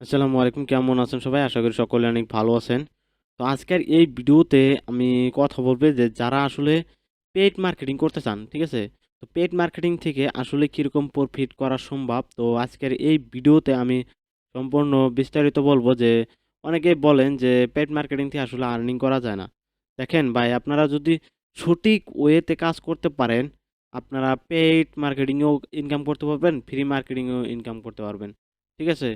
আসসালামু আলাইকুম, কেমন আছেন সবাই? আশা করি সকলে অনেক ভালো আছেন। তো আজকের এই ভিডিওতে আমি কথা বলবো যে যারা আসলে পেইড মার্কেটিং করতে চান, ঠিক আছে? তো পেইড মার্কেটিং থেকে আসলে কিরকম প্রফিট করা সম্ভব? তো আজকের এই ভিডিওতে আমি সম্পূর্ণ বিস্তারিত বলবো যে অনেকেই বলেন যে পেইড মার্কেটিং থেকে আসলে আর্নিং করা যায় না। দেখেন ভাই, আপনারা যদি সঠিক ওয়েতে কাজ করতে পারেন, আপনারা পেইড মার্কেটিংয়েও ইনকাম করতে পারবেন, ফ্রি মার্কেটিংয়েও ইনকাম করতে পারবেন। ঠিক আছে?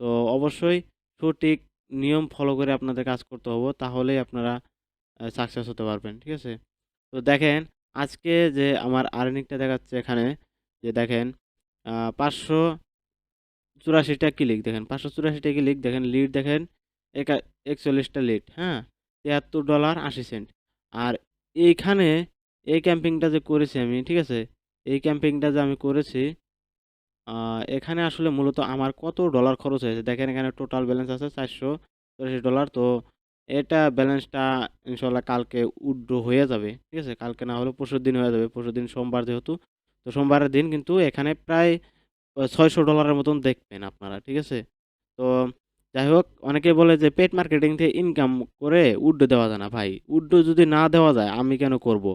তো অবশ্যই সঠিক নিয়ম ফলো করে আপনাদের কাজ করতে হবে, তাহলেই আপনারা সাকসেস হতে পারবেন। ঠিক আছে? তো দেখেন, আজকে যে আমার আর্নিংটা দেখাচ্ছে এখানে, যে দেখেন 584টা ক্লিক, দেখেন 584টা ক্লিক, দেখেন লিড, দেখেন 41টা লিড, হ্যাঁ, $73.80। আর এইখানে এই ক্যাম্পিংটা যে করেছি আমি, ঠিক আছে, এই ক্যাম্পিংটা যে আমি করেছি, এখানে আসলে মূলত আমার কত ডলার খরচ হয়েছে দেখেন, এখানে টোটাল ব্যালেন্স আছে $484। তো এটা ব্যালেন্সটা ইনশাল্লাহ কালকে উইথড্র হয়ে যাবে। ঠিক আছে, কালকে না হলে পরশুর দিন হয়ে যাবে, পরশুদিন সোমবার যেহেতু। তো সোমবারের দিন কিন্তু এখানে প্রায় $600 মতন দেখবেন আপনারা। ঠিক আছে? তো যাই হোক, অনেকে বলে যে পেড মার্কেটিং থেকে ইনকাম করে উড্ডো দেওয়া যায় না। ভাই, উড্ডো যদি না দেওয়া যায় আমি কেন করব?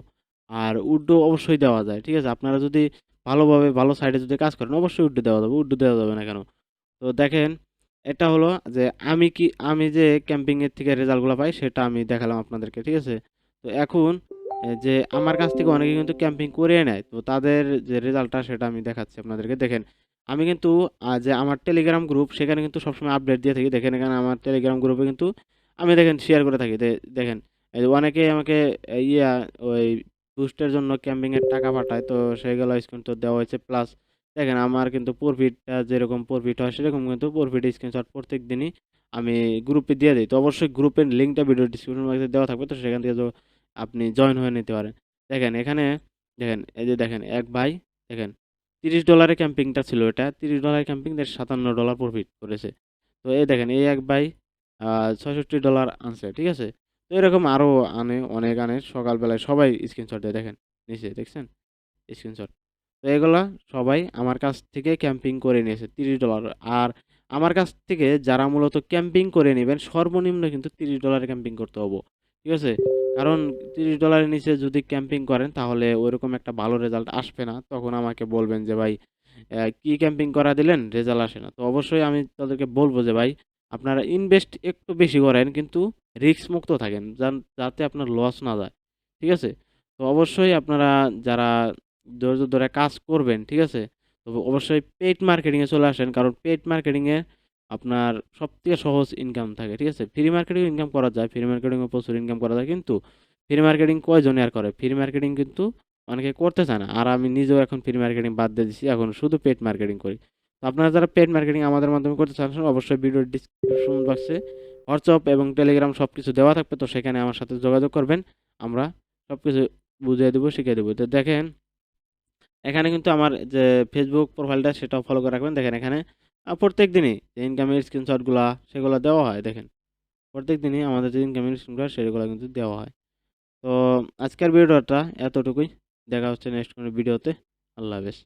আর উড্ডো অবশ্যই দেওয়া যায়। ঠিক আছে, আপনারা যদি ভালোভাবে ভালো সাইডে যদি কাজ করেন অবশ্যই উড্ডো দেওয়া যাবে, উড্ডো দেওয়া যাবে না কেন? তো দেখেন, এটা হলো যে আমি যে ক্যাম্পিং এর থেকে রেজাল্টগুলো পাই সেটা আমি দেখালাম আপনাদেরকে। ঠিক আছে? তো এখন যে আমার কাছ থেকে অনেকে কিন্তু ক্যাম্পিং করে নেয়, তো তাদের যে রেজাল্টটা সেটা আমি দেখাচ্ছি আপনাদেরকে। দেখেন, আমি কিন্তু যে আমার টেলিগ্রাম গ্রুপ সেখানে কিন্তু সবসময় আপডেট দিয়ে থাকি। দেখেন, এখানে আমার টেলিগ্রাম গ্রুপে কিন্তু আমি দেখেন শেয়ার করে থাকি। দেখেন, এই যে অনেকে আমাকে ইয়া ওই বুস্টের জন্য ক্যাম্পিং এর টাকা পাঠায়, তো সেগুলো কিন্তু দেওয়া হয়েছে। প্লাস দেখেন, আমার কিন্তু প্রফিটটা যেরকম প্রফিট হয় সেরকম কিন্তু প্রফিট স্ক্রিনশট প্রত্যেক দিনই আমি গ্রুপে দিয়ে দিই। তো অবশ্যই গ্রুপের লিঙ্কটা ভিডিও ডিসক্রিপশন বক্সে দেওয়া থাকবে, তো সেখান থেকে আপনি জয়েন হয়ে নিতে পারেন। দেখেন এখানে, দেখেন এই যে দেখেন এক ভাই, দেখেন $30 ক্যাম্পিংটা ছিল, এটা $30 ক্যাম্পিং, $57 প্রফিট করেছে। তো এই দেখেন এই এক ভাই $66 আনছে। ঠিক আছে? তো এরকম আরো অনেক আনে, সকালবেলায় সবাই স্ক্রিনশট দেয়। দেখেন নিচে দেখছেন স্ক্রিনশট। তো এগুলা সবাই আমার কাছ থেকে ক্যাম্পিং করে নিয়েছে $30। আর আমার কাছ থেকে যারা মূলত ক্যাম্পিং করে নেবেন সর্বনিম্ন কিন্তু $30 ক্যাম্পিং করতে হবে। ঠিক আছে? কারণ $30 নিচে যদি ক্যাম্পিং করেন তাহলে ওইরকম একটা ভালো রেজাল্ট আসবে না। তখন আমাকে বলবেন যে ভাই কি ক্যাম্পিং করা দিলেন, রেজাল্ট আসে না। তো অবশ্যই আমি তাদেরকে বলবো যে ভাই, আপনারা ইনভেস্ট একটু বেশি করেন কিন্তু রিস্ক মুক্ত থাকেন, যাতে আপনার লস না যায়। ঠিক আছে? তো অবশ্যই আপনারা যারা ধৈর্য ধরে কাজ করবেন, ঠিক আছে? তো অবশ্যই পেইড মার্কেটিং এ চলে আসেন, কারণ পেইড মার্কেটিং এ আপনার সবথেকে সহজ ইনকাম থাকে। ঠিক আছে? ফ্রি মার্কেটিং ইনকাম করা যায়, ফ্রি মার্কেটিং এ প্রচুর ইনকাম করা যায়, কিন্তু ফ্রি মার্কেটিং কয়জনে আর করে? ফ্রি মার্কেটিং কিন্তু অনেকে করতে চায় না। আর আমি নিজেও এখন ফ্রি মার্কেটিং বাদ দিয়ে দিছি, এখন শুধু পেইড মার্কেটিং করি। তো আপনারা যারা পেইড মার্কেটিং আমাদের মাধ্যমে করতে চান অবশ্যই ভিডিওর ডিসক্রিপশন বক্সে হোয়াটসঅ্যাপ এবং টেলিগ্রাম সবকিছু দেওয়া থাকবে, তো সেখানে আমার সাথে যোগাযোগ করবেন। আমরা সবকিছু বুঝিয়ে দেবো, শিখিয়ে দেবো। তো দেখেন, এখানে কিন্তু আমার যে ফেসবুক প্রোফাইলটা সেটাও ফলো করে রাখবেন। দেখেন এখানে প্রত্যেক দিনই যে ইনকামের স্ক্রিনশটগুলা সেগুলো দেওয়া হয়। দেখেন প্রত্যেক দিনই আমাদের যে ইনকামের স্ক্রিনশট সেগুলো কিন্তু দেওয়া হয়। তো আজকের ভিডিওটা এতটুকুই। দেখা হচ্ছে নেক্সট কোনো ভিডিওতে। আল্লাহ হাফেজ।